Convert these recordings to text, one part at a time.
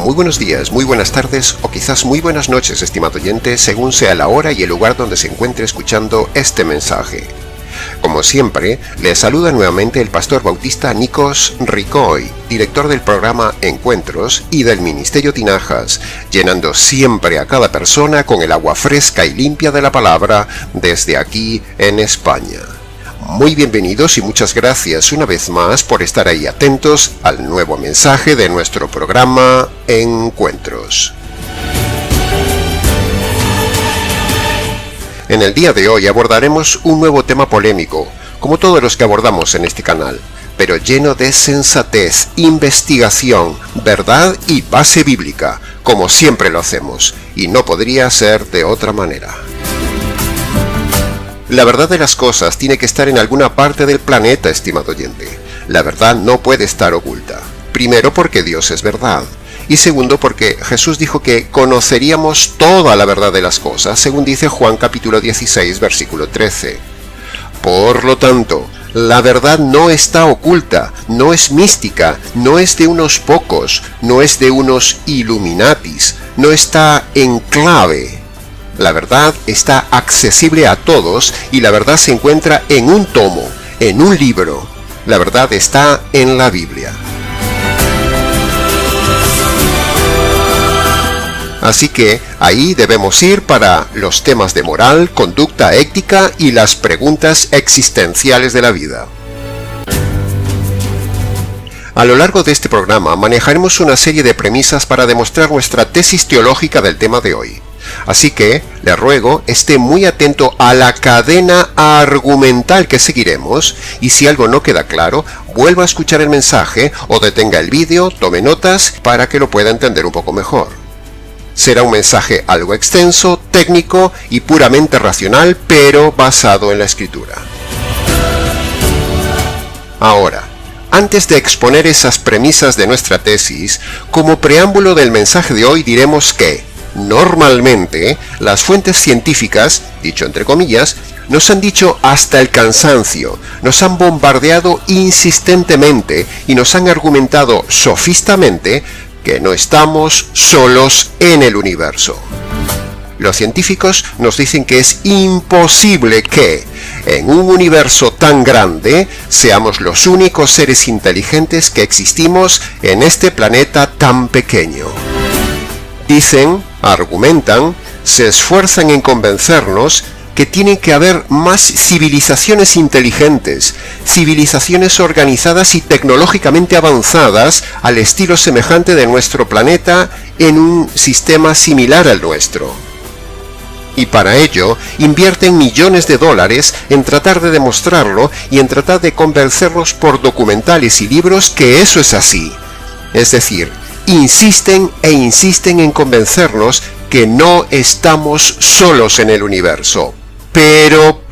Muy buenos días, muy buenas tardes o quizás muy buenas noches, estimado oyente, según sea la hora y el lugar donde se encuentre escuchando este mensaje. Como siempre, le saluda nuevamente el pastor bautista Nikos Ricoy, director del programa Encuentros y del Ministerio Tinajas, llenando siempre a cada persona con el agua fresca y limpia de la palabra desde aquí en España. Muy bienvenidos y muchas gracias una vez más por estar ahí atentos al nuevo mensaje de nuestro programa Encuentros. En el día de hoy abordaremos un nuevo tema polémico, como todos los que abordamos en este canal, pero lleno de sensatez, investigación, verdad y base bíblica, como siempre lo hacemos, y no podría ser de otra manera. La verdad de las cosas tiene que estar en alguna parte del planeta, estimado oyente. La verdad no puede estar oculta. Primero porque Dios es verdad. Y segundo porque Jesús dijo que conoceríamos toda la verdad de las cosas, según dice Juan capítulo 16, versículo 13. Por lo tanto, la verdad no está oculta, no es mística, no es de unos pocos, no es de unos Illuminatis, no está en clave. La verdad está accesible a todos y la verdad se encuentra en un tomo, en un libro. La verdad está en la Biblia. Así que ahí debemos ir para los temas de moral, conducta ética y las preguntas existenciales de la vida. A lo largo de este programa manejaremos una serie de premisas para demostrar nuestra tesis teológica del tema de hoy. Así que le ruego esté muy atento a la cadena argumental que seguiremos y si algo no queda claro, vuelva a escuchar el mensaje o detenga el vídeo, tome notas para que lo pueda entender un poco mejor. Será un mensaje algo extenso, técnico y puramente racional, pero basado en la Escritura. Ahora, antes de exponer esas premisas de nuestra tesis, como preámbulo del mensaje de hoy diremos que, normalmente, las fuentes científicas, dicho entre comillas, nos han dicho hasta el cansancio, nos han bombardeado insistentemente y nos han argumentado sofistamente que no estamos solos en el universo. Los científicos nos dicen que es imposible que, en un universo tan grande, seamos los únicos seres inteligentes que existimos en este planeta tan pequeño. Dicen, argumentan, se esfuerzan en convencernos que tiene que haber más civilizaciones inteligentes, civilizaciones organizadas y tecnológicamente avanzadas al estilo semejante de nuestro planeta en un sistema similar al nuestro. Y para ello invierten millones de dólares en tratar de demostrarlo y en tratar de convencernos por documentales y libros que eso es así. Es decir, insisten e insisten en convencernos que no estamos solos en el universo. Pero,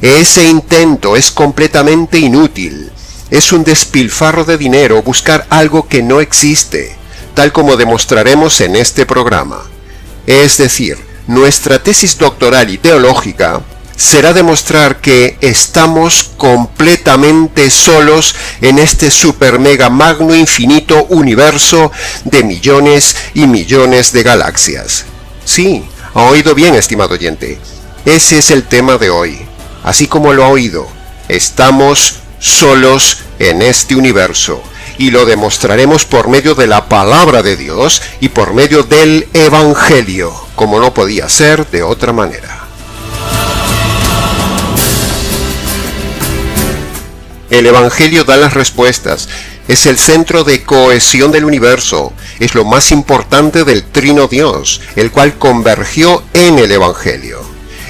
ese intento es completamente inútil. Es un despilfarro de dinero buscar algo que no existe, tal como demostraremos en este programa. Es decir, nuestra tesis doctoral y teológica será demostrar que estamos completamente solos en este super mega magno infinito universo de millones y millones de galaxias. Sí, ha oído bien, estimado oyente. Ese es el tema de hoy. Así como lo ha oído, estamos solos en este universo. Y lo demostraremos por medio de la palabra de Dios y por medio del Evangelio, como no podía ser de otra manera. El Evangelio da las respuestas. Es el centro de cohesión del universo. Es lo más importante del Trino Dios, el cual convergió en el Evangelio.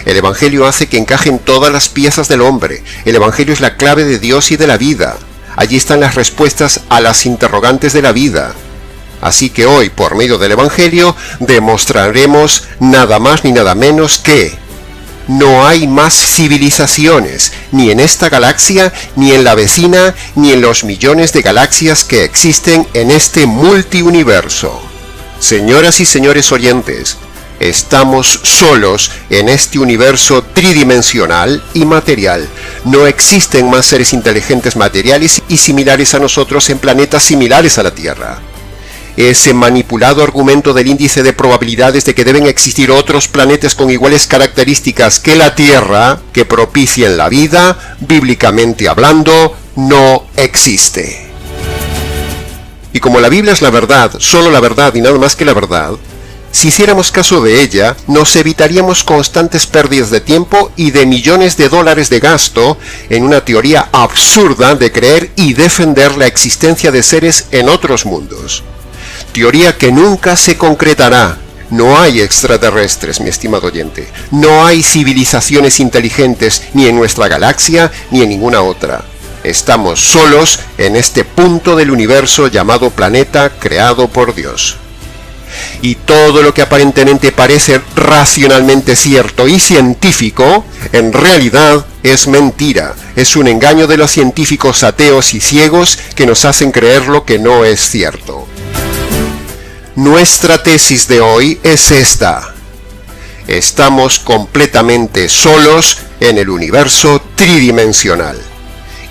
El Evangelio hace que encajen todas las piezas del hombre. El Evangelio es la clave de Dios y de la vida. Allí están las respuestas a las interrogantes de la vida. Así que hoy, por medio del Evangelio, demostraremos nada más ni nada menos que no hay más civilizaciones, ni en esta galaxia, ni en la vecina, ni en los millones de galaxias que existen en este multiuniverso. Señoras y señores oyentes, estamos solos en este universo tridimensional y material. No existen más seres inteligentes materiales y similares a nosotros en planetas similares a la Tierra. ese manipulado argumento del índice de probabilidades de que deben existir otros planetas con iguales características que la Tierra que propicien la vida, bíblicamente hablando, no existe. Y como la Biblia es la verdad, solo la verdad y nada más que la verdad, si hiciéramos caso de ella, nos evitaríamos constantes pérdidas de tiempo y de millones de dólares de gasto en una teoría absurda de creer y defender la existencia de seres en otros mundos. Teoría que nunca se concretará. No hay extraterrestres, mi estimado oyente. No hay civilizaciones inteligentes ni en nuestra galaxia ni en ninguna otra. Estamos solos en este punto del universo llamado planeta creado por Dios. Y todo lo que aparentemente parece racionalmente cierto y científico, en realidad es mentira. Es un engaño de los científicos ateos y ciegos que nos hacen creer lo que no es cierto. Nuestra tesis de hoy es esta. Estamos completamente solos en el universo tridimensional.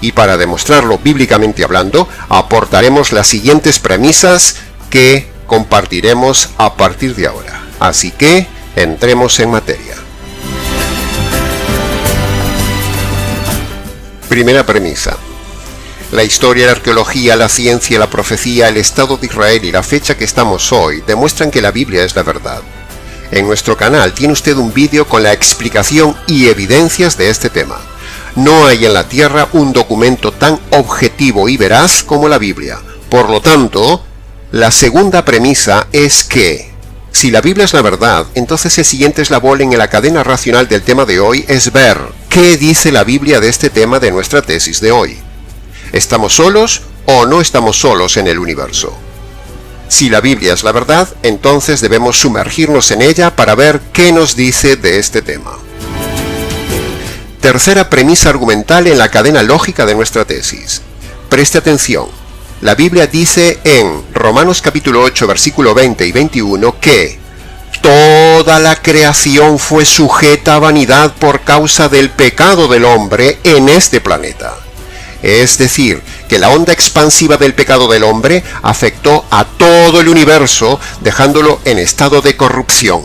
Y para demostrarlo bíblicamente hablando, aportaremos las siguientes premisas que compartiremos a partir de ahora. Así que, entremos en materia. Primera premisa. La historia, la arqueología, la ciencia, la profecía, el Estado de Israel y la fecha que estamos hoy demuestran que la Biblia es la verdad. En nuestro canal tiene usted un vídeo con la explicación y evidencias de este tema. No hay en la Tierra un documento tan objetivo y veraz como la Biblia. Por lo tanto, la segunda premisa es que, si la Biblia es la verdad, entonces el siguiente eslabón en la cadena racional del tema de hoy es ver qué dice la Biblia de este tema de nuestra tesis de hoy. ¿Estamos solos o no estamos solos en el universo? Si la Biblia es la verdad, entonces debemos sumergirnos en ella para ver qué nos dice de este tema. Tercera premisa argumental en la cadena lógica de nuestra tesis. Preste atención. La Biblia dice en Romanos capítulo 8, versículo 20 y 21 que toda la creación fue sujeta a vanidad por causa del pecado del hombre en este planeta. Es decir, que la onda expansiva del pecado del hombre afectó a todo el universo, dejándolo en estado de corrupción.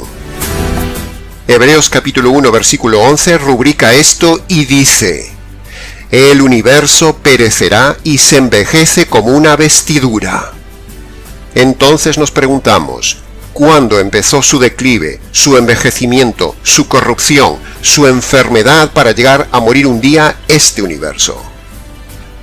Hebreos capítulo 1, versículo 11 rubrica esto y dice: el universo perecerá y se envejece como una vestidura. Entonces nos preguntamos, ¿cuándo empezó su declive, su envejecimiento, su corrupción, su enfermedad para llegar a morir un día este universo?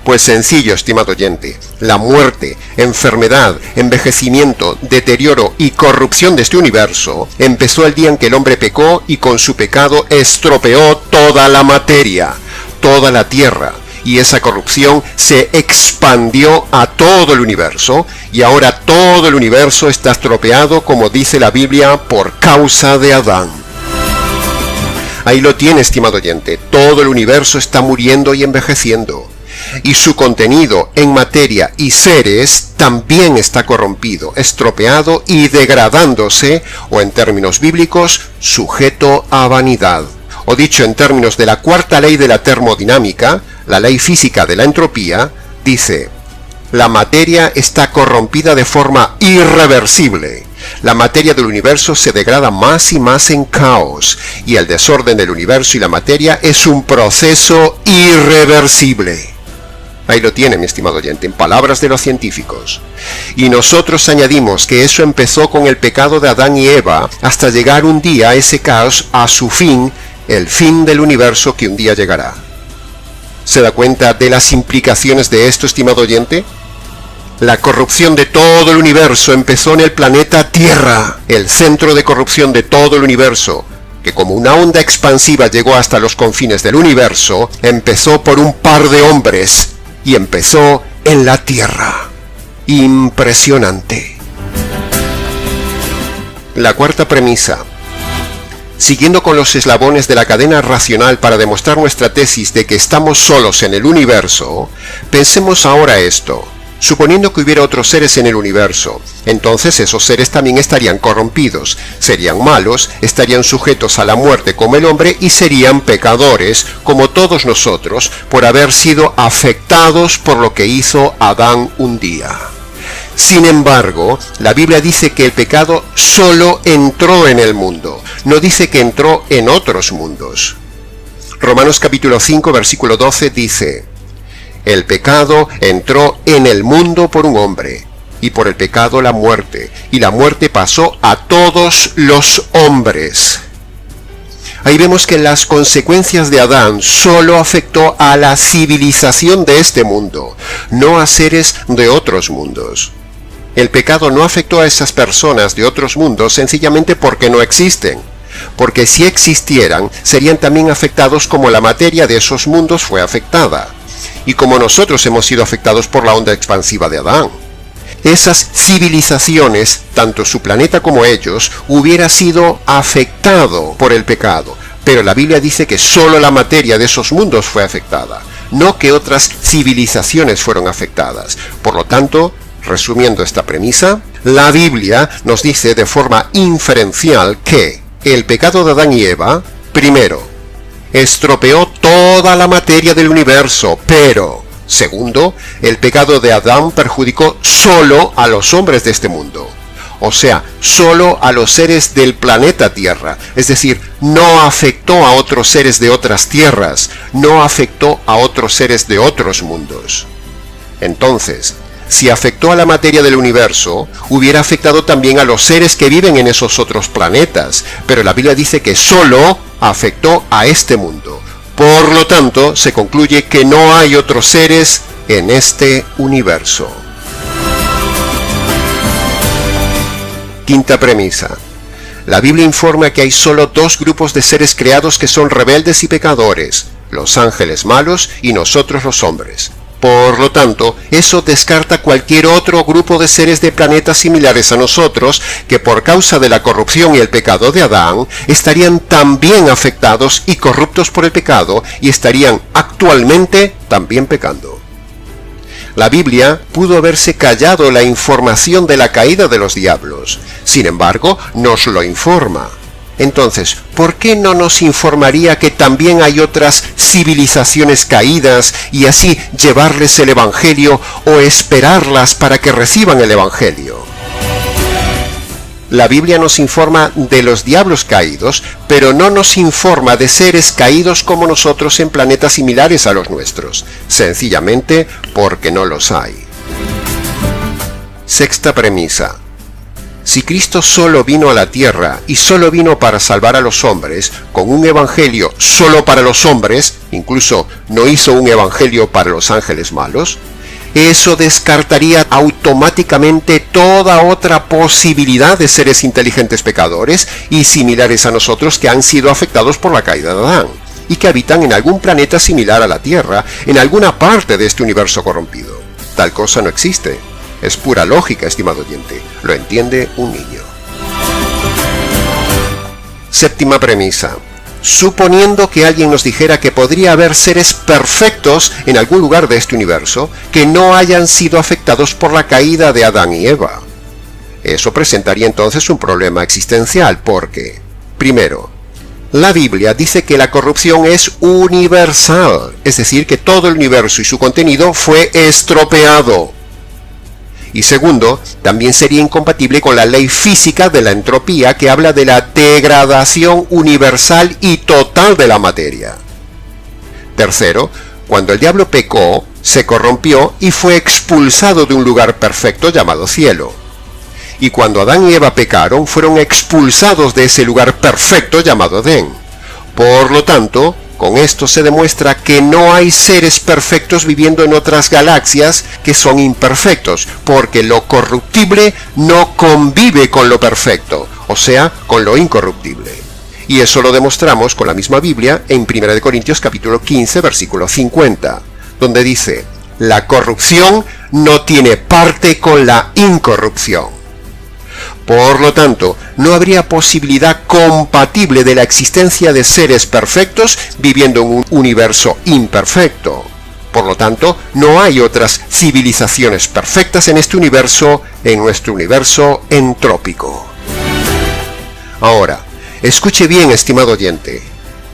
Pues sencillo, estimado oyente, la muerte, enfermedad, envejecimiento, deterioro y corrupción de este universo empezó el día en que el hombre pecó y con su pecado estropeó toda la materia, toda la tierra, y esa corrupción se expandió a todo el universo, y ahora todo el universo está estropeado, como dice la Biblia, por causa de Adán. Ahí lo tiene, estimado oyente, todo el universo está muriendo y envejeciendo, y su contenido en materia y seres también está corrompido, estropeado y degradándose, o en términos bíblicos, sujeto a vanidad. O dicho en términos de la cuarta ley de la termodinámica, la ley física de la entropía, dice: la materia está corrompida de forma irreversible. La materia del universo se degrada más y más en caos, y el desorden del universo y la materia es un proceso irreversible. Ahí lo tiene, mi estimado oyente, en palabras de los científicos. Y nosotros añadimos que eso empezó con el pecado de Adán y Eva, hasta llegar un día ese caos a su fin, el fin del universo que un día llegará. ¿Se da cuenta de las implicaciones de esto, estimado oyente? La corrupción de todo el universo empezó en el planeta Tierra, el centro de corrupción de todo el universo, que como una onda expansiva llegó hasta los confines del universo, empezó por un par de hombres, y empezó en la Tierra. Impresionante. La cuarta premisa. Siguiendo con los eslabones de la cadena racional para demostrar nuestra tesis de que estamos solos en el universo, pensemos ahora esto. Suponiendo que hubiera otros seres en el universo, entonces esos seres también estarían corrompidos, serían malos, estarían sujetos a la muerte como el hombre y serían pecadores, como todos nosotros, por haber sido afectados por lo que hizo Adán un día. Sin embargo, la Biblia dice que el pecado solo entró en el mundo, no dice que entró en otros mundos. Romanos capítulo 5, versículo 12 dice: el pecado entró en el mundo por un hombre, y por el pecado la muerte, y la muerte pasó a todos los hombres. Ahí vemos que las consecuencias de Adán solo afectó a la civilización de este mundo, no a seres de otros mundos. El pecado no afectó a esas personas de otros mundos sencillamente porque no existen, porque si existieran, serían también afectados como la materia de esos mundos fue afectada, y como nosotros hemos sido afectados por la onda expansiva de Adán. Esas civilizaciones, tanto su planeta como ellos, hubiera sido afectado por el pecado, pero la Biblia dice que solo la materia de esos mundos fue afectada, no que otras civilizaciones fueron afectadas. Por lo tanto, resumiendo esta premisa, la Biblia nos dice de forma inferencial que el pecado de Adán y Eva, primero, estropeó toda la materia del universo, pero, segundo, el pecado de Adán perjudicó solo a los hombres de este mundo, o sea, solo a los seres del planeta Tierra, es decir, no afectó a otros seres de otras tierras, no afectó a otros seres de otros mundos. Entonces, si afectó a la materia del universo, hubiera afectado también a los seres que viven en esos otros planetas, pero la Biblia dice que solo afectó a este mundo. Por lo tanto, se concluye que no hay otros seres en este universo. Quinta premisa. La Biblia informa que hay solo dos grupos de seres creados que son rebeldes y pecadores: los ángeles malos y nosotros los hombres. Por lo tanto, eso descarta cualquier otro grupo de seres de planetas similares a nosotros que por causa de la corrupción y el pecado de Adán estarían también afectados y corruptos por el pecado y estarían actualmente también pecando. La Biblia pudo haberse callado la información de la caída de los diablos, sin embargo, nos lo informa. Entonces, ¿por qué no nos informaría que también hay otras civilizaciones caídas y así llevarles el Evangelio o esperarlas para que reciban el Evangelio? La Biblia nos informa de los diablos caídos, pero no nos informa de seres caídos como nosotros en planetas similares a los nuestros, sencillamente porque no los hay. Sexta premisa. Si Cristo solo vino a la tierra y solo vino para salvar a los hombres, con un evangelio solo para los hombres, incluso no hizo un evangelio para los ángeles malos, eso descartaría automáticamente toda otra posibilidad de seres inteligentes pecadores y similares a nosotros que han sido afectados por la caída de Adán, y que habitan en algún planeta similar a la Tierra, en alguna parte de este universo corrompido. Tal cosa no existe. Es pura lógica, estimado oyente. Lo entiende un niño. Séptima premisa. Suponiendo que alguien nos dijera que podría haber seres perfectos en algún lugar de este universo que no hayan sido afectados por la caída de Adán y Eva. Eso presentaría entonces un problema existencial porque, primero, la Biblia dice que la corrupción es universal, es decir, que todo el universo y su contenido fue estropeado. Y segundo, también sería incompatible con la ley física de la entropía que habla de la degradación universal y total de la materia. Tercero, cuando el diablo pecó, se corrompió y fue expulsado de un lugar perfecto llamado cielo. Y cuando Adán y Eva pecaron, fueron expulsados de ese lugar perfecto llamado Edén. Por lo tanto, con esto se demuestra que no hay seres perfectos viviendo en otras galaxias que son imperfectos, porque lo corruptible no convive con lo perfecto, o sea, con lo incorruptible. Y eso lo demostramos con la misma Biblia en 1 Corintios capítulo 15, versículo 50, donde dice: la corrupción no tiene parte con la incorrupción. Por lo tanto, no habría posibilidad compatible de la existencia de seres perfectos viviendo en un universo imperfecto. Por lo tanto, no hay otras civilizaciones perfectas en este universo, en nuestro universo entrópico. Ahora, escuche bien, estimado oyente.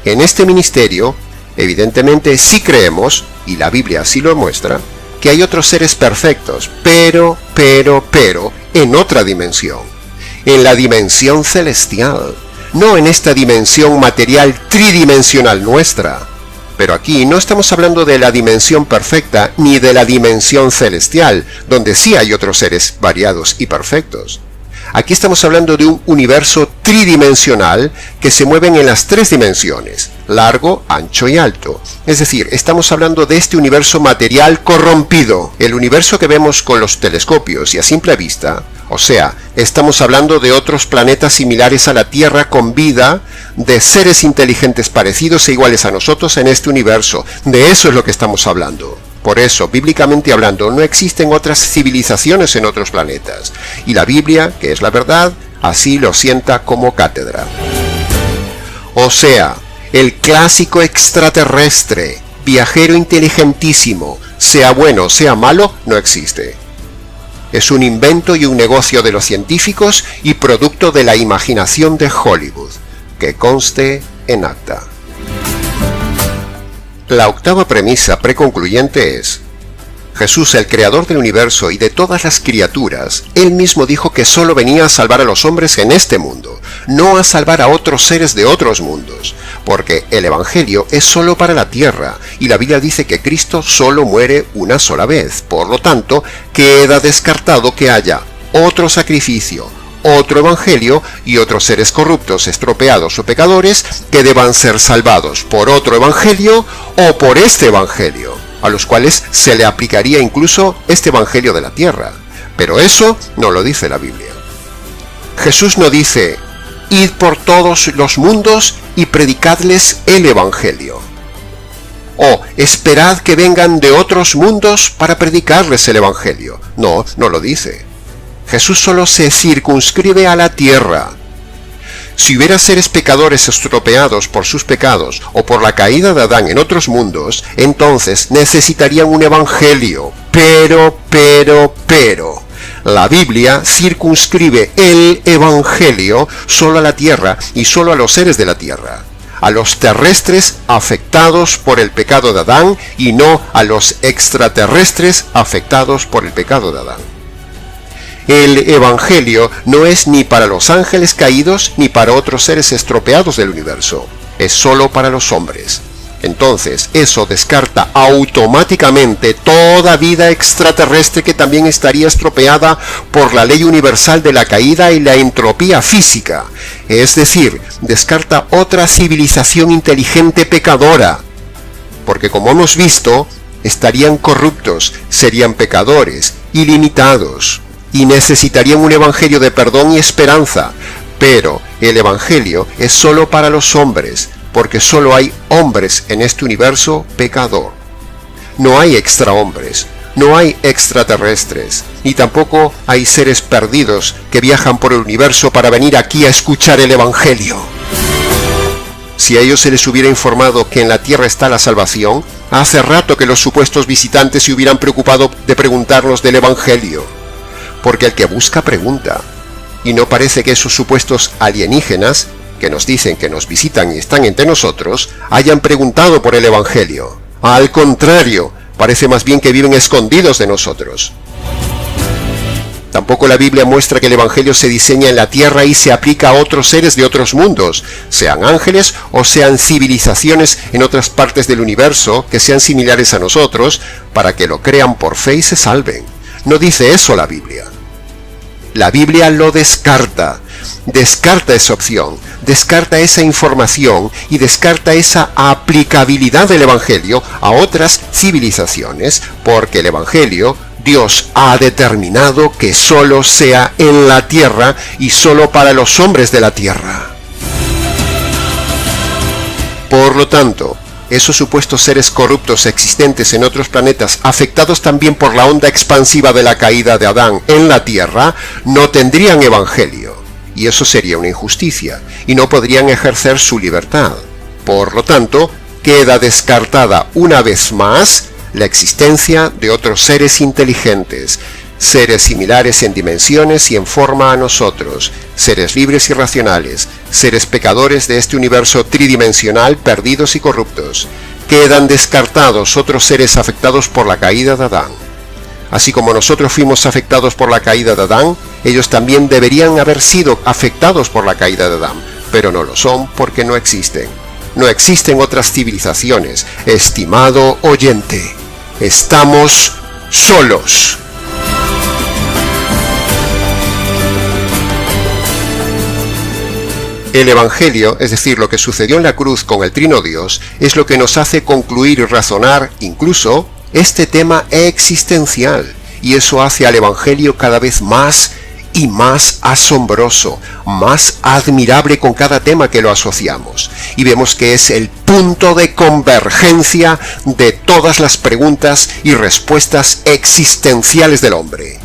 En este ministerio, evidentemente sí creemos, y la Biblia así lo muestra, que hay otros seres perfectos, pero, en otra dimensión, en la dimensión celestial, no en esta dimensión material tridimensional nuestra. Pero aquí no estamos hablando de la dimensión perfecta ni de la dimensión celestial, donde sí hay otros seres variados y perfectos. Aquí estamos hablando de un universo tridimensional que se mueve en las tres dimensiones, largo, ancho y alto. Es decir, estamos hablando de este universo material corrompido, el universo que vemos con los telescopios y a simple vista. O sea, estamos hablando de otros planetas similares a la Tierra con vida, de seres inteligentes parecidos e iguales a nosotros en este universo. De eso es lo que estamos hablando. Por eso, bíblicamente hablando, no existen otras civilizaciones en otros planetas. Y la Biblia, que es la verdad, así lo sienta como cátedra. O sea, el clásico extraterrestre, viajero inteligentísimo, sea bueno o sea malo, no existe. Es un invento y un negocio de los científicos y producto de la imaginación de Hollywood, que conste en acta. La octava premisa preconcluyente es: Jesús, el creador del universo y de todas las criaturas, él mismo dijo que solo venía a salvar a los hombres en este mundo, no a salvar a otros seres de otros mundos, porque el Evangelio es solo para la tierra, y la Biblia dice que Cristo solo muere una sola vez. Por lo tanto, queda descartado que haya otro sacrificio, otro evangelio y otros seres corruptos, estropeados o pecadores que deban ser salvados por otro evangelio o por este evangelio, a los cuales se le aplicaría incluso este evangelio de la tierra. Pero eso no lo dice la Biblia. Jesús no dice: id por todos los mundos y predicadles el evangelio, o esperad que vengan de otros mundos para predicarles el evangelio. No, no lo dice. Jesús solo se circunscribe a la tierra. Si hubiera seres pecadores estropeados por sus pecados o por la caída de Adán en otros mundos, entonces necesitarían un evangelio. Pero, la Biblia circunscribe el evangelio solo a la tierra y solo a los seres de la tierra, a los terrestres afectados por el pecado de Adán y no a los extraterrestres afectados por el pecado de Adán. El evangelio no es ni para los ángeles caídos ni para otros seres estropeados del universo, es solo para los hombres. Entonces, eso descarta automáticamente toda vida extraterrestre que también estaría estropeada por la ley universal de la caída y la entropía física. Es decir, descarta otra civilización inteligente pecadora, porque como hemos visto, estarían corruptos, serían pecadores, ilimitados, y necesitarían un evangelio de perdón y esperanza. Pero el evangelio es solo para los hombres, porque solo hay hombres en este universo pecador. No hay extrahombres, no hay extraterrestres, ni tampoco hay seres perdidos que viajan por el universo para venir aquí a escuchar el evangelio. Si a ellos se les hubiera informado que en la tierra está la salvación, hace rato que los supuestos visitantes se hubieran preocupado de preguntarnos del evangelio. Porque el que busca pregunta, y no parece que esos supuestos alienígenas, que nos dicen que nos visitan y están entre nosotros, hayan preguntado por el evangelio. Al contrario, parece más bien que viven escondidos de nosotros. Tampoco la Biblia muestra que el evangelio se diseña en la tierra y se aplica a otros seres de otros mundos, sean ángeles o sean civilizaciones en otras partes del universo que sean similares a nosotros, para que lo crean por fe y se salven. No dice eso la Biblia. La Biblia lo descarta esa opción, descarta esa información y descarta esa aplicabilidad del evangelio a otras civilizaciones, porque el evangelio Dios ha determinado que solo sea en la tierra y solo para los hombres de la tierra. Por lo tanto, esos supuestos seres corruptos existentes en otros planetas, afectados también por la onda expansiva de la caída de Adán en la Tierra, no tendrían evangelio, y eso sería una injusticia, y no podrían ejercer su libertad. Por lo tanto, queda descartada una vez más la existencia de otros seres inteligentes, seres similares en dimensiones y en forma a nosotros, seres libres y racionales, seres pecadores de este universo tridimensional perdidos y corruptos. Quedan descartados otros seres afectados por la caída de Adán. Así como nosotros fuimos afectados por la caída de Adán, ellos también deberían haber sido afectados por la caída de Adán, pero no lo son porque no existen. No existen otras civilizaciones, estimado oyente. Estamos solos. El Evangelio, es decir, lo que sucedió en la cruz con el Trino Dios, es lo que nos hace concluir y razonar incluso este tema existencial, y eso hace al Evangelio cada vez más y más asombroso, más admirable con cada tema que lo asociamos, y vemos que es el punto de convergencia de todas las preguntas y respuestas existenciales del hombre.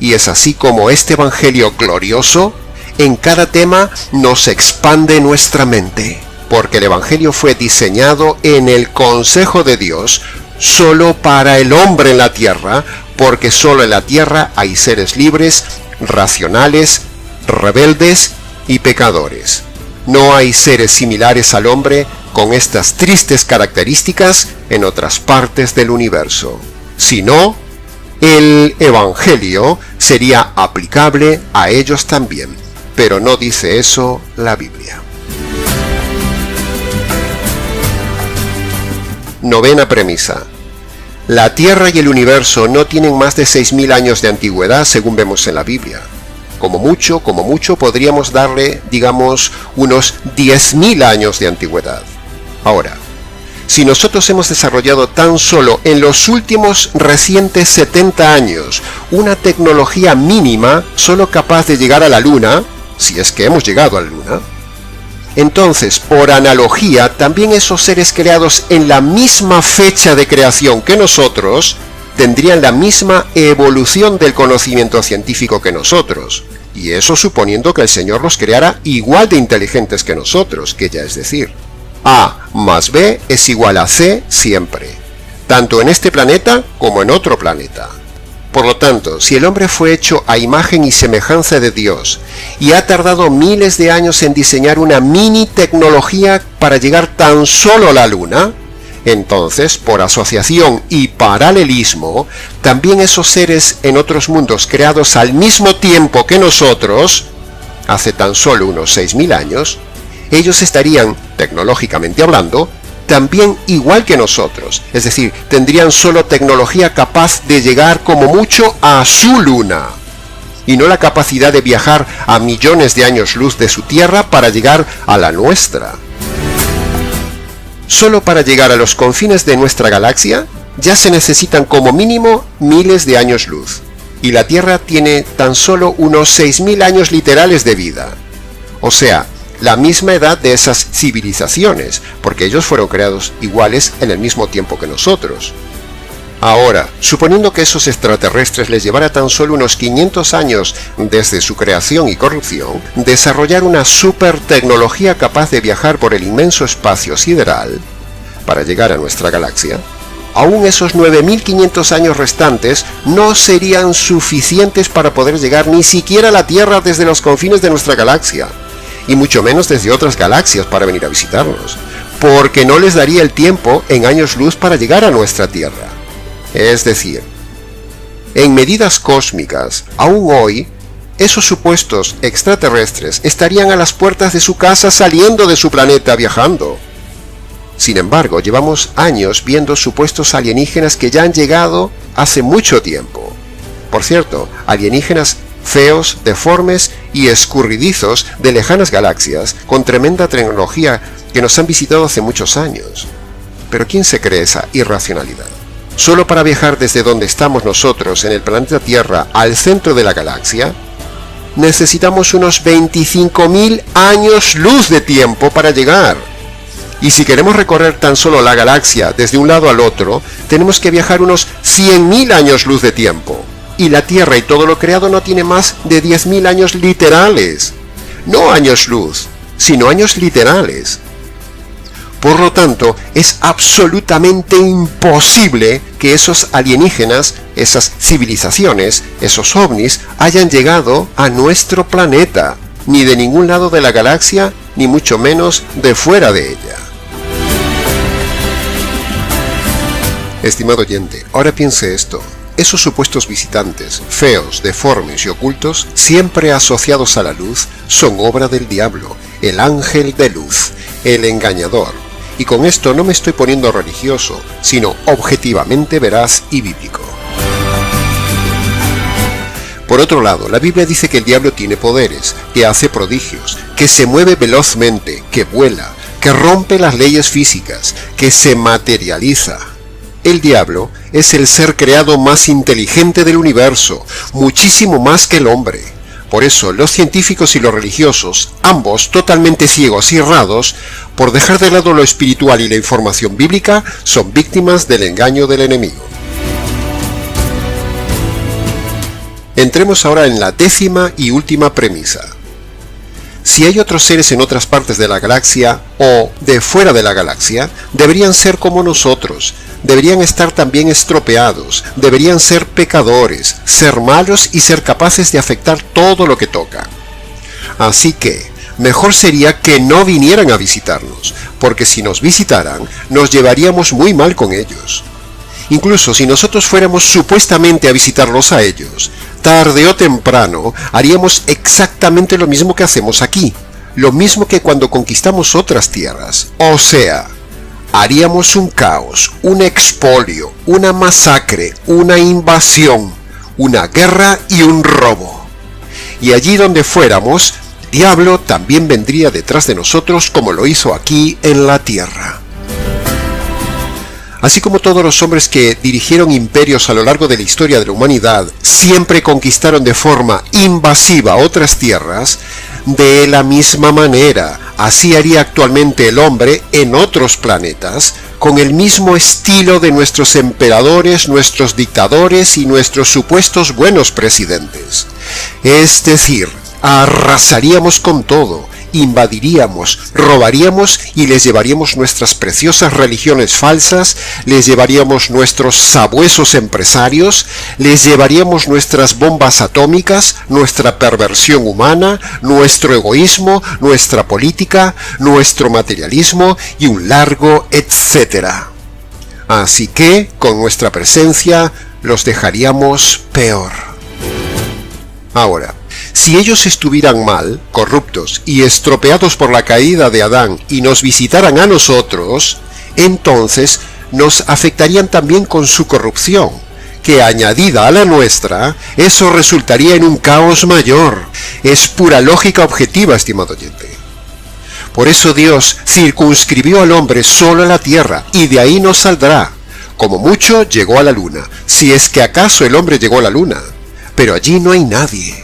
Y es así como este Evangelio glorioso en cada tema nos expande nuestra mente, porque el Evangelio fue diseñado en el consejo de Dios solo para el hombre en la tierra, porque solo en la tierra hay seres libres, racionales, rebeldes y pecadores. No hay seres similares al hombre con estas tristes características en otras partes del universo. Si no, el Evangelio sería aplicable a ellos también. Pero no dice eso la Biblia. Novena premisa. La Tierra y el universo no tienen más de 6.000 años de antigüedad, según vemos en la Biblia. Como mucho, podríamos darle, digamos, unos 10.000 años de antigüedad. Ahora, si nosotros hemos desarrollado tan solo en los últimos recientes 70 años una tecnología mínima, solo capaz de llegar a la Luna, si es que hemos llegado a la Luna, entonces, por analogía, también esos seres creados en la misma fecha de creación que nosotros, tendrían la misma evolución del conocimiento científico que nosotros. Y eso suponiendo que el Señor los creara igual de inteligentes que nosotros, que ya es decir, A más B es igual a C siempre, tanto en este planeta como en otro planeta. Por lo tanto, si el hombre fue hecho a imagen y semejanza de Dios y ha tardado miles de años en diseñar una mini tecnología para llegar tan solo a la Luna, entonces, por asociación y paralelismo, también esos seres en otros mundos creados al mismo tiempo que nosotros, hace tan solo unos 6.000 años, ellos estarían, tecnológicamente hablando, también igual que nosotros, es decir, tendrían solo tecnología capaz de llegar como mucho a su luna, y no la capacidad de viajar a millones de años luz de su Tierra para llegar a la nuestra. Solo para llegar a los confines de nuestra galaxia, ya se necesitan como mínimo miles de años luz, y la Tierra tiene tan solo unos 6.000 años literales de vida, o sea, la misma edad de esas civilizaciones, porque ellos fueron creados iguales en el mismo tiempo que nosotros. Ahora, suponiendo que esos extraterrestres les llevara tan solo unos 500 años desde su creación y corrupción, desarrollar una super tecnología capaz de viajar por el inmenso espacio sideral para llegar a nuestra galaxia, aún esos 9.500 años restantes no serían suficientes para poder llegar ni siquiera a la Tierra desde los confines de nuestra galaxia, y mucho menos desde otras galaxias para venir a visitarnos, porque no les daría el tiempo en años luz para llegar a nuestra Tierra. Es decir, en medidas cósmicas, aún hoy, esos supuestos extraterrestres estarían a las puertas de su casa saliendo de su planeta viajando. Sin embargo, llevamos años viendo supuestos alienígenas que ya han llegado hace mucho tiempo. Por cierto, alienígenas feos, deformes y escurridizos de lejanas galaxias, con tremenda tecnología que nos han visitado hace muchos años. Pero ¿quién se cree esa irracionalidad? Solo para viajar desde donde estamos nosotros en el planeta Tierra al centro de la galaxia, necesitamos unos 25.000 años luz de tiempo para llegar. Y si queremos recorrer tan solo la galaxia desde un lado al otro, tenemos que viajar unos 100.000 años luz de tiempo. Y la Tierra y todo lo creado no tiene más de 10.000 años literales. No años luz, sino años literales. Por lo tanto, es absolutamente imposible que esos alienígenas, esas civilizaciones, esos ovnis, hayan llegado a nuestro planeta, ni de ningún lado de la galaxia, ni mucho menos de fuera de ella. Estimado oyente, ahora piense esto. esos supuestos visitantes, feos, deformes y ocultos, siempre asociados a la luz, son obra del diablo, el ángel de luz, el engañador. Y con esto no me estoy poniendo religioso, sino objetivamente veraz y bíblico. Por otro lado, la Biblia dice que el diablo tiene poderes, que hace prodigios, que se mueve velozmente, que vuela, que rompe las leyes físicas, que se materializa. El diablo es el ser creado más inteligente del universo, muchísimo más que el hombre. Por eso, los científicos y los religiosos, ambos totalmente ciegos y errados, por dejar de lado lo espiritual y la información bíblica, son víctimas del engaño del enemigo. Entremos ahora en la 10ª y última premisa. Si hay otros seres en otras partes de la galaxia o de fuera de la galaxia, deberían ser como nosotros, deberían estar también estropeados, deberían ser pecadores, ser malos y ser capaces de afectar todo lo que tocan. Así que, mejor sería que no vinieran a visitarnos, porque si nos visitaran, nos llevaríamos muy mal con ellos. Incluso si nosotros fuéramos supuestamente a visitarlos a ellos, tarde o temprano haríamos exactamente lo mismo que hacemos aquí, lo mismo que cuando conquistamos otras tierras. O sea, haríamos un caos, un expolio, una masacre, una invasión, una guerra y un robo. Y allí donde fuéramos, el diablo también vendría detrás de nosotros como lo hizo aquí en la tierra. Así como todos los hombres que dirigieron imperios a lo largo de la historia de la humanidad siempre conquistaron de forma invasiva otras tierras, de la misma manera, así haría actualmente el hombre en otros planetas, con el mismo estilo de nuestros emperadores, nuestros dictadores y nuestros supuestos buenos presidentes. Es decir, arrasaríamos con todo, invadiríamos, robaríamos y les llevaríamos nuestras preciosas religiones falsas, les llevaríamos nuestros sabuesos empresarios, les llevaríamos nuestras bombas atómicas, nuestra perversión humana, nuestro egoísmo, nuestra política, nuestro materialismo y un largo etcétera. Así que, con nuestra presencia, los dejaríamos peor. Ahora, si ellos estuvieran mal, corruptos y estropeados por la caída de Adán y nos visitaran a nosotros, entonces nos afectarían también con su corrupción, que añadida a la nuestra, eso resultaría en un caos mayor. Es pura lógica objetiva, estimado oyente. Por eso Dios circunscribió al hombre solo a la tierra y de ahí no saldrá. Como mucho llegó a la luna, si es que acaso el hombre llegó a la luna, pero allí no hay nadie.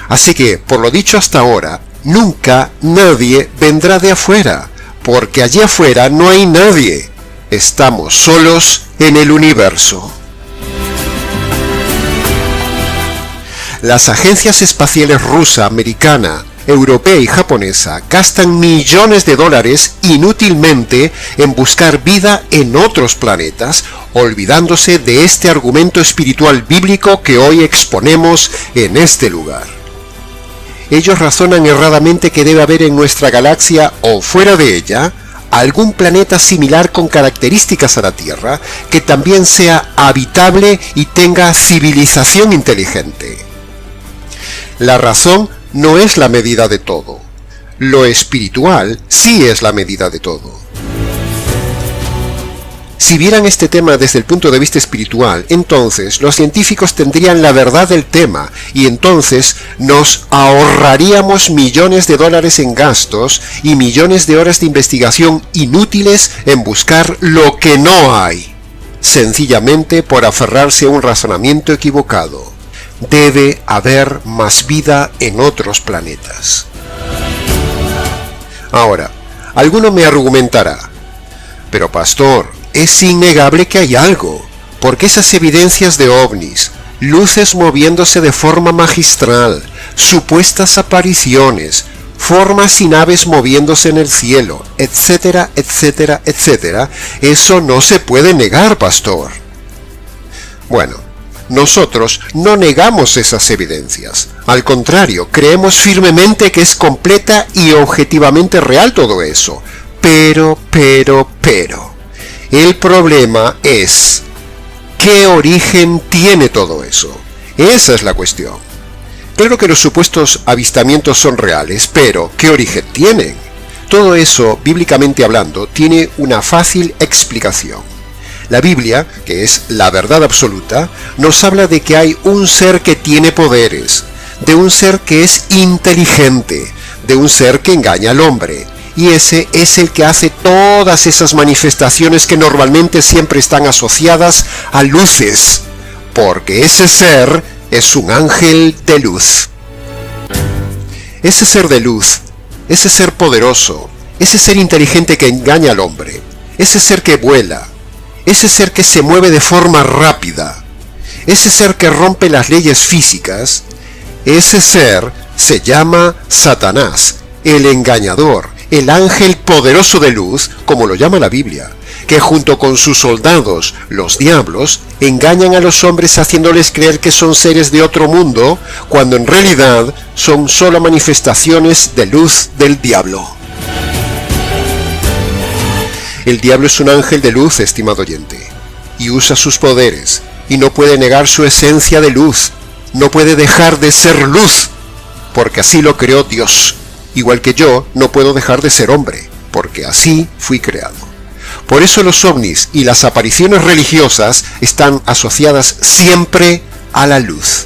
Así que, por lo dicho hasta ahora, nunca nadie vendrá de afuera, porque allí afuera no hay nadie. Estamos solos en el universo. Las agencias espaciales rusa, americana, europea y japonesa gastan millones de dólares inútilmente en buscar vida en otros planetas, olvidándose de este argumento espiritual bíblico que hoy exponemos en este lugar. Ellos razonan erradamente que debe haber en nuestra galaxia o fuera de ella algún planeta similar con características a la Tierra que también sea habitable y tenga civilización inteligente. La razón no es la medida de todo. Lo espiritual sí es la medida de todo. Si vieran este tema desde el punto de vista espiritual, entonces los científicos tendrían la verdad del tema y entonces nos ahorraríamos millones de dólares en gastos y millones de horas de investigación inútiles en buscar lo que no hay, sencillamente por aferrarse a un razonamiento equivocado. Debe haber más vida en otros planetas. Ahora, alguno me argumentará, pero pastor, es innegable que hay algo, porque esas evidencias de ovnis, luces moviéndose de forma magistral, supuestas apariciones, formas y naves moviéndose en el cielo, etcétera, etcétera, etcétera, eso no se puede negar, pastor. Bueno, nosotros no negamos esas evidencias, al contrario, creemos firmemente que es completa y objetivamente real todo eso, pero, el problema es, ¿Qué origen tiene todo eso? Esa es la cuestión. Claro que los supuestos avistamientos son reales, pero ¿qué origen tienen? Todo eso, bíblicamente hablando, tiene una fácil explicación. La Biblia, que es la verdad absoluta, nos habla de que hay un ser que tiene poderes, de un ser que es inteligente, de un ser que engaña al hombre, y ese es el que hace todas esas manifestaciones que normalmente siempre están asociadas a luces, porque ese ser es un ángel de luz. Ese ser de luz, ese ser poderoso, ese ser inteligente que engaña al hombre, ese ser que vuela, ese ser que se mueve de forma rápida, ese ser que rompe las leyes físicas, ese ser se llama Satanás, el engañador, el ángel poderoso de luz, como lo llama la Biblia, que junto con sus soldados, los diablos, engañan a los hombres haciéndoles creer que son seres de otro mundo, cuando en realidad son solo manifestaciones de luz del diablo. El diablo es un ángel de luz, estimado oyente, y usa sus poderes, y no puede negar su esencia de luz, no puede dejar de ser luz, porque así lo creó Dios. Igual que yo, no puedo dejar de ser hombre, porque así fui creado. Por eso los ovnis y las apariciones religiosas están asociadas siempre a la luz.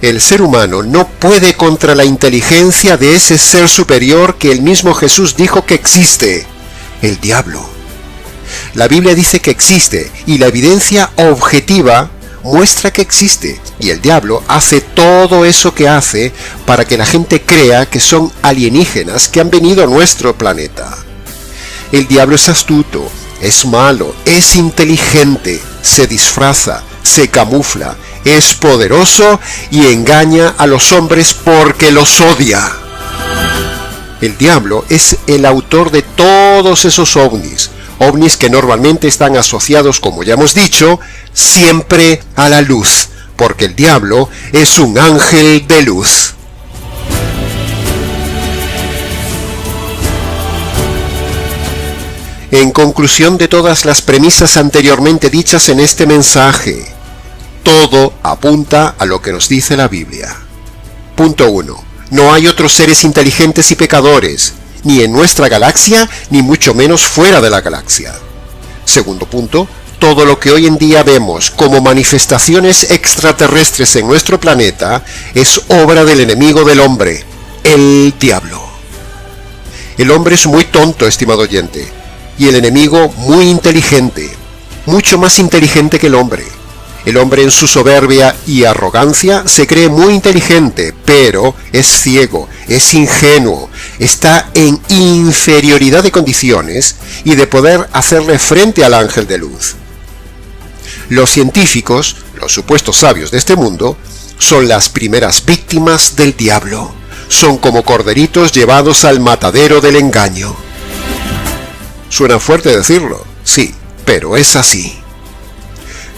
El ser humano no puede contra la inteligencia de ese ser superior que el mismo Jesús dijo que existe, el diablo. La Biblia dice que existe y la evidencia objetiva muestra que existe, y el diablo hace todo eso que hace para que la gente crea que son alienígenas que han venido a nuestro planeta. El diablo es astuto, es malo, es inteligente, se disfraza, se camufla, es poderoso y engaña a los hombres porque los odia. El diablo es el autor de todos esos ovnis que normalmente están asociados, como ya hemos dicho, siempre a la luz, porque el diablo es un ángel de luz. En conclusión de todas las premisas anteriormente dichas en este mensaje, todo apunta a lo que nos dice la Biblia. Punto 1. No hay otros seres inteligentes y pecadores, ni en nuestra galaxia, ni mucho menos fuera de la galaxia. Segundo punto, todo lo que hoy en día vemos como manifestaciones extraterrestres en nuestro planeta es obra del enemigo del hombre, el diablo. El hombre es muy tonto, estimado oyente, y el enemigo muy inteligente, mucho más inteligente que el hombre. El hombre en su soberbia y arrogancia se cree muy inteligente, pero es ciego, es ingenuo, está en inferioridad de condiciones y de poder hacerle frente al ángel de luz. Los científicos, los supuestos sabios de este mundo, son las primeras víctimas del diablo. Son como corderitos llevados al matadero del engaño. Suena fuerte decirlo, sí, pero es así.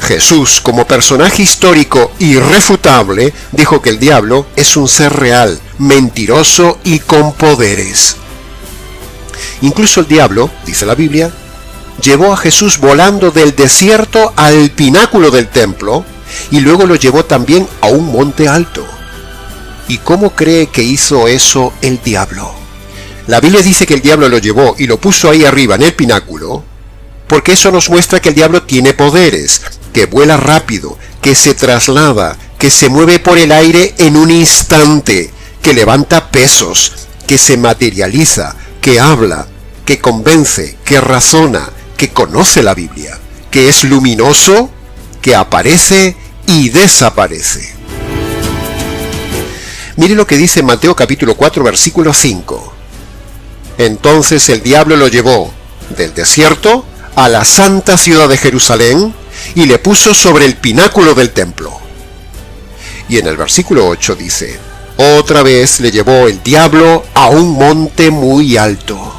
Jesús, como personaje histórico irrefutable, dijo que el diablo es un ser real, mentiroso y con poderes. Incluso el diablo, dice la Biblia, llevó a Jesús volando del desierto al pináculo del templo y luego lo llevó también a un monte alto. ¿Y cómo cree que hizo eso el diablo? La Biblia dice que el diablo lo llevó y lo puso ahí arriba en el pináculo, porque eso nos muestra que el diablo tiene poderes, que vuela rápido, que se traslada, que se mueve por el aire en un instante, que levanta pesos, que se materializa, que habla, que convence, que razona, que conoce la Biblia, que es luminoso, que aparece y desaparece. Mire lo que dice Mateo capítulo 4 versículo 5. Entonces el diablo lo llevó del desierto a la santa ciudad de Jerusalén y le puso sobre el pináculo del templo. Y en el versículo 8 dice, otra vez le llevó el diablo a un monte muy alto.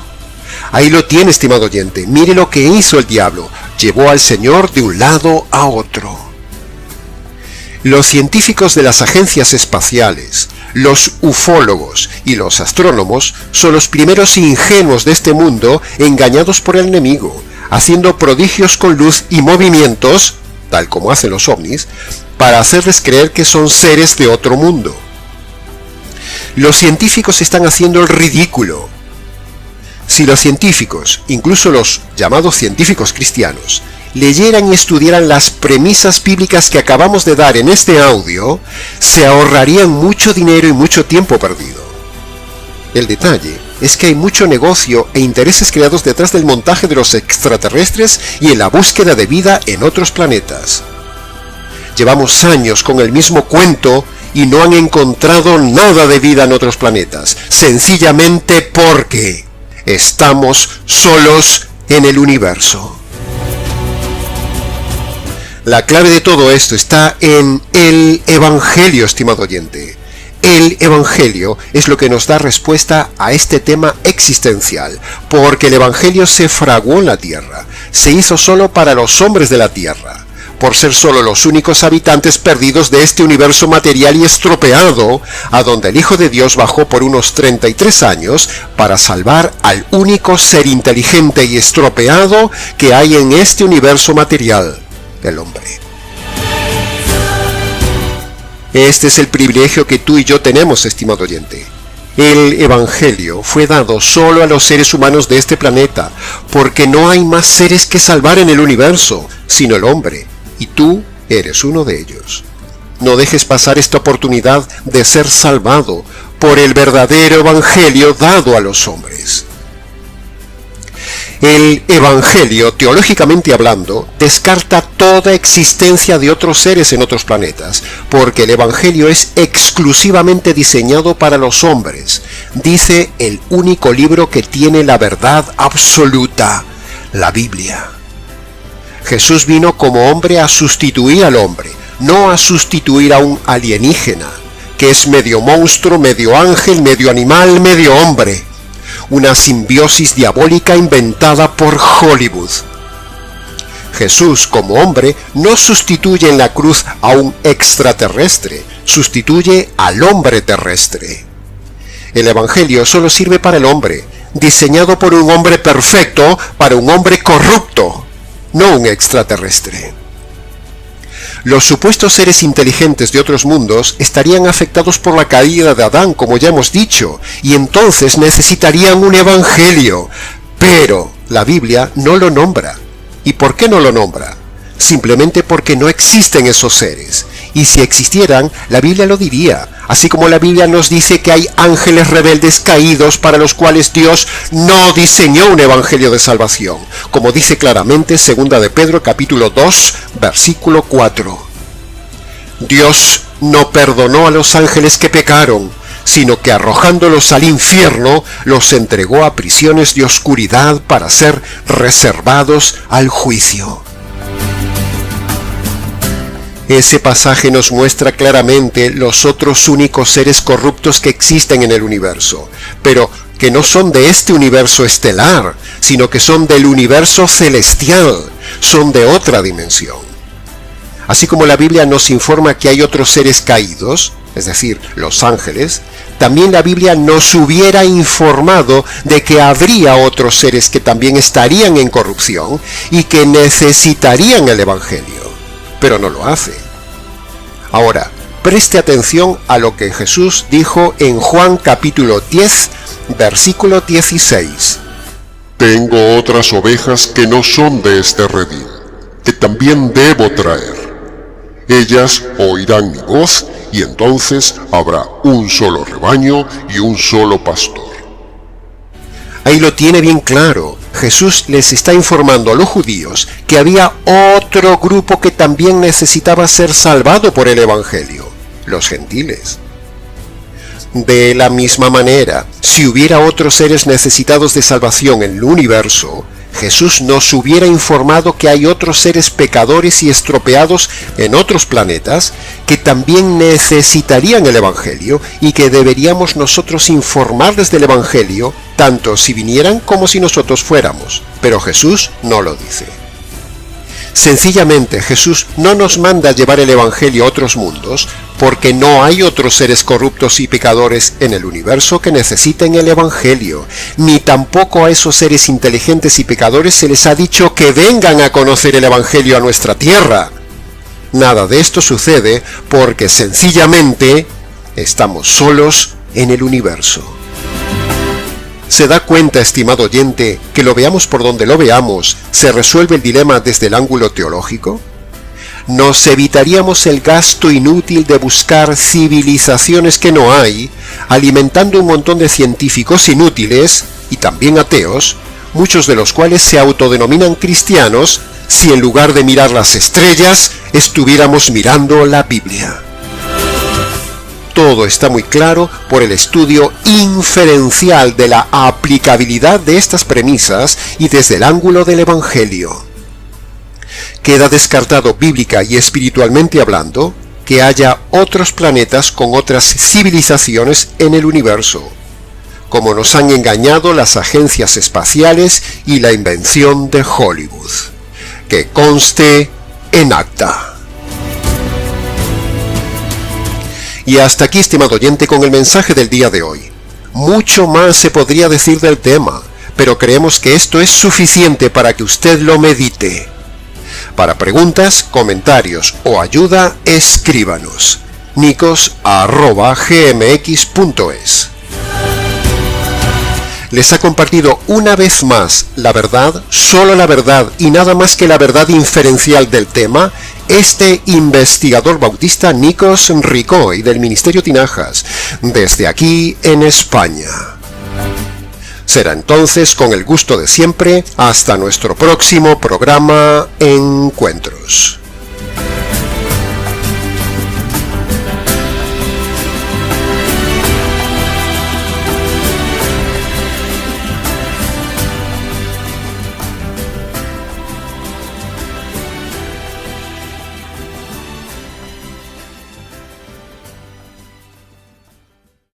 Ahí lo tiene, estimado oyente, mire lo que hizo el diablo, llevó al Señor de un lado a otro. Los científicos de las agencias espaciales, los ufólogos y los astrónomos son los primeros ingenuos de este mundo engañados por el enemigo, haciendo prodigios con luz y movimientos, tal como hacen los ovnis, para hacerles creer que son seres de otro mundo. Los científicos están haciendo el ridículo. Si los científicos, incluso los llamados científicos cristianos, leyeran y estudiaran las premisas bíblicas que acabamos de dar en este audio, se ahorrarían mucho dinero y mucho tiempo perdido. El detalle es que hay mucho negocio e intereses creados detrás del montaje de los extraterrestres y en la búsqueda de vida en otros planetas. Llevamos años con el mismo cuento y no han encontrado nada de vida en otros planetas, sencillamente porque estamos solos en el universo. La clave de todo esto está en el Evangelio, estimado oyente. El Evangelio es lo que nos da respuesta a este tema existencial, porque el Evangelio se fraguó en la tierra, se hizo solo para los hombres de la tierra, por ser solo los únicos habitantes perdidos de este universo material y estropeado, a donde el Hijo de Dios bajó por unos 33 años para salvar al único ser inteligente y estropeado que hay en este universo material, el hombre. Este es el privilegio que tú y yo tenemos, estimado oyente. El Evangelio fue dado solo a los seres humanos de este planeta, porque no hay más seres que salvar en el universo, sino el hombre, y tú eres uno de ellos. No dejes pasar esta oportunidad de ser salvado por el verdadero Evangelio dado a los hombres. El Evangelio, teológicamente hablando, descarta toda existencia de otros seres en otros planetas, porque el Evangelio es exclusivamente diseñado para los hombres, dice el único libro que tiene la verdad absoluta, la Biblia. Jesús vino como hombre a sustituir al hombre, no a sustituir a un alienígena, que es medio monstruo, medio ángel, medio animal, medio hombre. Una simbiosis diabólica inventada por Hollywood. Jesús, como hombre, no sustituye en la cruz a un extraterrestre, sustituye al hombre terrestre. El Evangelio solo sirve para el hombre, diseñado por un hombre perfecto para un hombre corrupto, no un extraterrestre. Los supuestos seres inteligentes de otros mundos estarían afectados por la caída de Adán, como ya hemos dicho, y entonces necesitarían un evangelio. Pero la Biblia no lo nombra. ¿Y por qué no lo nombra? Simplemente porque no existen esos seres. Y si existieran, la Biblia lo diría. Así como la Biblia nos dice que hay ángeles rebeldes caídos para los cuales Dios no diseñó un evangelio de salvación. Como dice claramente 2 de Pedro capítulo 2, versículo 4. Dios no perdonó a los ángeles que pecaron, sino que arrojándolos al infierno, los entregó a prisiones de oscuridad para ser reservados al juicio. Ese pasaje nos muestra claramente los otros únicos seres corruptos que existen en el universo, pero que no son de este universo estelar, sino que son del universo celestial, son de otra dimensión. Así como la Biblia nos informa que hay otros seres caídos, es decir, los ángeles, también la Biblia nos hubiera informado de que habría otros seres que también estarían en corrupción y que necesitarían el Evangelio, pero no lo hace. Ahora, preste atención a lo que Jesús dijo en Juan capítulo 10, versículo 16. Tengo otras ovejas que no son de este redil, que también debo traer. Ellas oirán mi voz, y entonces habrá un solo rebaño y un solo pastor. Ahí lo tiene bien claro. Jesús les está informando a los judíos que había otro grupo que también necesitaba ser salvado por el Evangelio, los gentiles. De la misma manera, si hubiera otros seres necesitados de salvación en el universo, Jesús nos hubiera informado que hay otros seres pecadores y estropeados en otros planetas que también necesitarían el Evangelio y que deberíamos nosotros informarles del Evangelio, tanto si vinieran como si nosotros fuéramos. Pero Jesús no lo dice. Sencillamente, Jesús no nos manda llevar el Evangelio a otros mundos porque no hay otros seres corruptos y pecadores en el universo que necesiten el Evangelio, ni tampoco a esos seres inteligentes y pecadores se les ha dicho que vengan a conocer el Evangelio a nuestra tierra. Nada de esto sucede porque sencillamente estamos solos en el universo. ¿Se da cuenta, estimado oyente, que lo veamos por donde lo veamos, se resuelve el dilema desde el ángulo teológico? Nos evitaríamos el gasto inútil de buscar civilizaciones que no hay, alimentando un montón de científicos inútiles, y también ateos, muchos de los cuales se autodenominan cristianos, si en lugar de mirar las estrellas, estuviéramos mirando la Biblia. Todo está muy claro por el estudio inferencial de la aplicabilidad de estas premisas y desde el ángulo del Evangelio. Queda descartado bíblica y espiritualmente hablando que haya otros planetas con otras civilizaciones en el universo, como nos han engañado las agencias espaciales y la invención de Hollywood. Que conste en acta. Y hasta aquí, estimado oyente, con el mensaje del día de hoy. Mucho más se podría decir del tema, pero creemos que esto es suficiente para que usted lo medite. Para preguntas, comentarios o ayuda, escríbanos. nicos@gmx.es. Les ha compartido una vez más la verdad, solo la verdad y nada más que la verdad inferencial del tema, este investigador bautista Nikos Ricoy del Ministerio Tinajas, desde aquí en España. Será entonces, con el gusto de siempre, hasta nuestro próximo programa Encuentros.